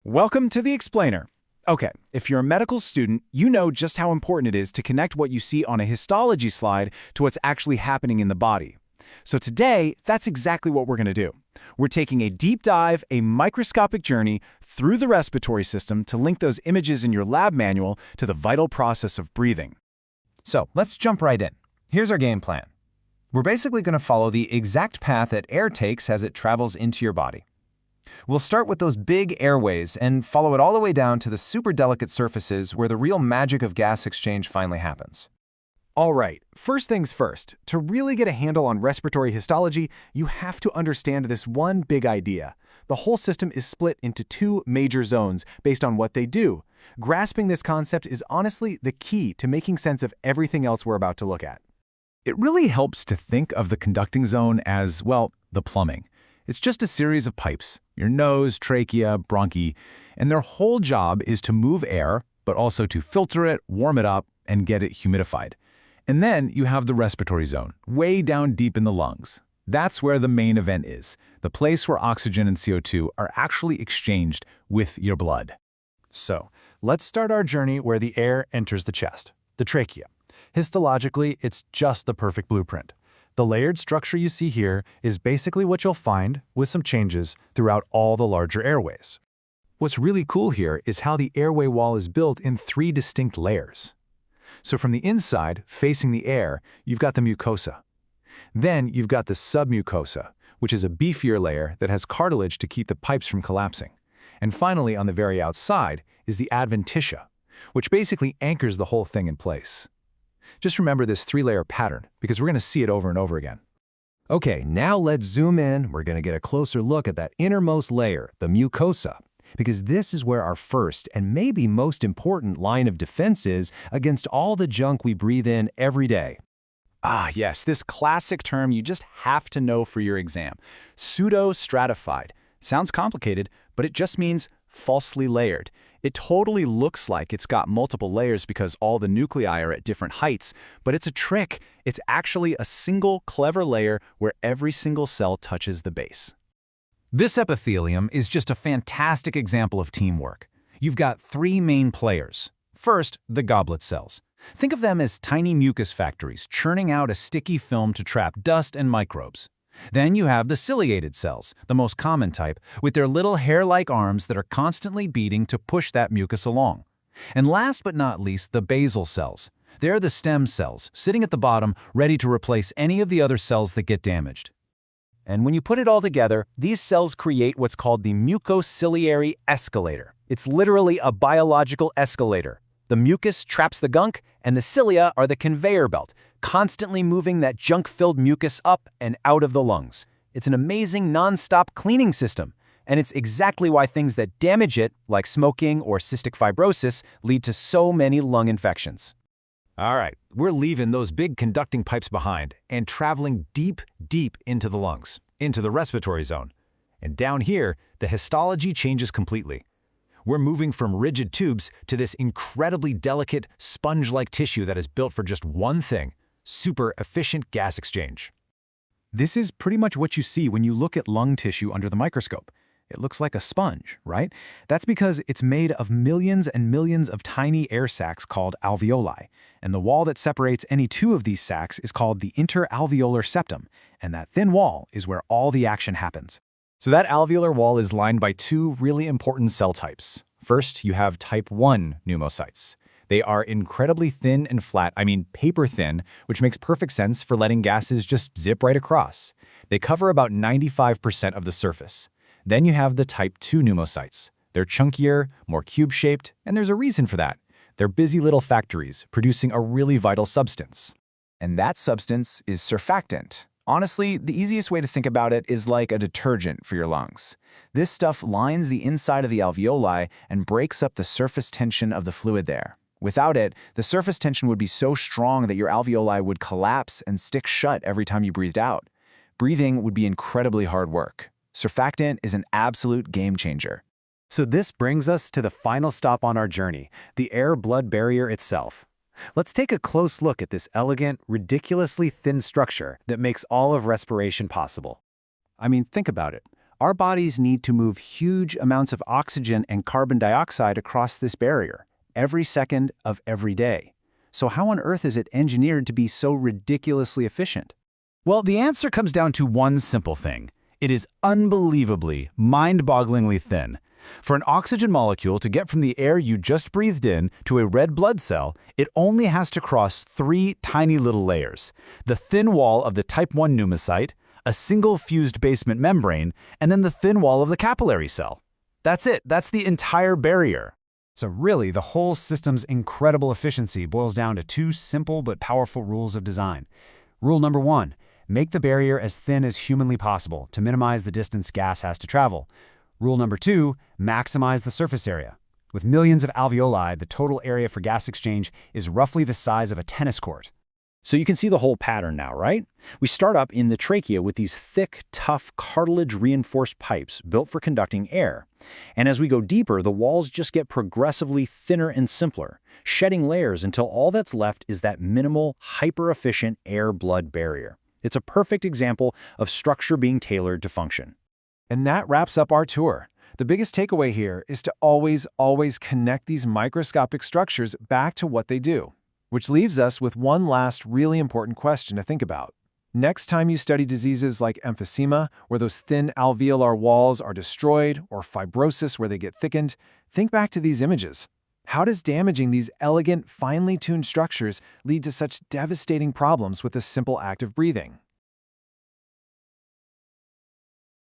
Welcome to the Explainer. Okay, if you're a medical student, you know just how important it is to connect what you see on a histology slide to what's actually happening in the body. So today, that's exactly what we're going to do. We're taking a deep dive, a microscopic journey through the respiratory system to link those images in your lab manual to the vital process of breathing. So let's jump right in. Here's our game plan. We're basically going to follow the exact path that air takes as it travels into your body. We'll start with those big airways and follow it all the way down to the super delicate surfaces where the real magic of gas exchange finally happens. All right, first things first. To really get a handle on respiratory histology, you have to understand this one big idea. The whole system is split into two major zones based on what they do. Grasping this concept is honestly the key to making sense of everything else we're about to look at. It really helps to think of the conducting zone as, well, the plumbing. It's just a series of pipes, your nose, trachea, bronchi, and their whole job is to move air, but also to filter it, warm it up, and get it humidified. And then you have the respiratory zone, way down deep in the lungs. That's where the main event is, the place where oxygen and CO2 are actually exchanged with your blood. So, let's start our journey where the air enters the chest, the trachea. Histologically, it's just the perfect blueprint. The layered structure you see here is basically what you'll find, with some changes, throughout all the larger airways. What's really cool here is how the airway wall is built in three distinct layers. So from the inside, facing the air, you've got the mucosa. Then you've got the submucosa, which is a beefier layer that has cartilage to keep the pipes from collapsing. And finally, on the very outside, is the adventitia, which basically anchors the whole thing in place. Just remember this three-layer pattern, because we're going to see it over and over again. Okay, now let's zoom in. We're going to get a closer look at that innermost layer, the mucosa, because this is where our first and maybe most important line of defense is against all the junk we breathe in every day. Ah, yes, this classic term you just have to know for your exam. Pseudo-stratified. Sounds complicated, but it just means falsely layered. It totally looks like it's got multiple layers because all the nuclei are at different heights, but it's a trick. It's actually a single clever layer where every single cell touches the base. This epithelium is just a fantastic example of teamwork. You've got three main players. First, the goblet cells. Think of them as tiny mucus factories churning out a sticky film to trap dust and microbes. Then you have the ciliated cells, the most common type, with their little hair-like arms that are constantly beating to push that mucus along. And last but not least, the basal cells. They're the stem cells, sitting at the bottom, ready to replace any of the other cells that get damaged. And when you put it all together, these cells create what's called the mucociliary escalator. It's literally a biological escalator. The mucus traps the gunk, and the cilia are the conveyor belt, constantly moving that junk-filled mucus up and out of the lungs. It's an amazing non-stop cleaning system, and it's exactly why things that damage it, like smoking or cystic fibrosis, lead to so many lung infections. All right, we're leaving those big conducting pipes behind and traveling deep, deep into the lungs, into the respiratory zone. And down here, the histology changes completely. We're moving from rigid tubes to this incredibly delicate, sponge-like tissue that is built for just one thing: super efficient gas exchange. This is pretty much what you see when you look at lung tissue under the microscope. It looks like a sponge, right? That's because it's made of millions and millions of tiny air sacs called alveoli, and the wall that separates any two of these sacs is called the interalveolar septum, and that thin wall is where all the action happens. So that alveolar wall is lined by two really important cell types. First, you have type 1 pneumocytes. They are incredibly thin and flat, paper thin, which makes perfect sense for letting gases just zip right across. They cover about 95% of the surface. Then you have the type 2 pneumocytes. They're chunkier, more cube-shaped, and there's a reason for that. They're busy little factories producing a really vital substance. And that substance is surfactant. Honestly, the easiest way to think about it is like a detergent for your lungs. This stuff lines the inside of the alveoli and breaks up the surface tension of the fluid there. Without it, the surface tension would be so strong that your alveoli would collapse and stick shut every time you breathed out. Breathing would be incredibly hard work. Surfactant is an absolute game changer. So this brings us to the final stop on our journey, the air-blood barrier itself. Let's take a close look at this elegant, ridiculously thin structure that makes all of respiration possible. Think about it. Our bodies need to move huge amounts of oxygen and carbon dioxide across this barrier every second of every day. So how on earth is it engineered to be so ridiculously efficient? Well, the answer comes down to one simple thing. It is unbelievably, mind-bogglingly thin. For an oxygen molecule to get from the air you just breathed in to a red blood cell, it only has to cross 3 tiny little layers: the thin wall of the type 1 pneumocyte, a single fused basement membrane, and then the thin wall of the capillary cell. That's it. That's the entire barrier. So really, the whole system's incredible efficiency boils down to 2 simple but powerful rules of design. Rule number 1, make the barrier as thin as humanly possible to minimize the distance gas has to travel. Rule number 2, maximize the surface area. With millions of alveoli, the total area for gas exchange is roughly the size of a tennis court. So you can see the whole pattern now, right? We start up in the trachea with these thick, tough, cartilage-reinforced pipes built for conducting air. And as we go deeper, the walls just get progressively thinner and simpler, shedding layers until all that's left is that minimal, hyper-efficient air-blood barrier. It's a perfect example of structure being tailored to function. And that wraps up our tour. The biggest takeaway here is to always connect these microscopic structures back to what they do. Which leaves us with one last really important question to think about. Next time you study diseases like emphysema, where those thin alveolar walls are destroyed, or fibrosis where they get thickened, think back to these images. How does damaging these elegant, finely tuned structures lead to such devastating problems with a simple act of breathing?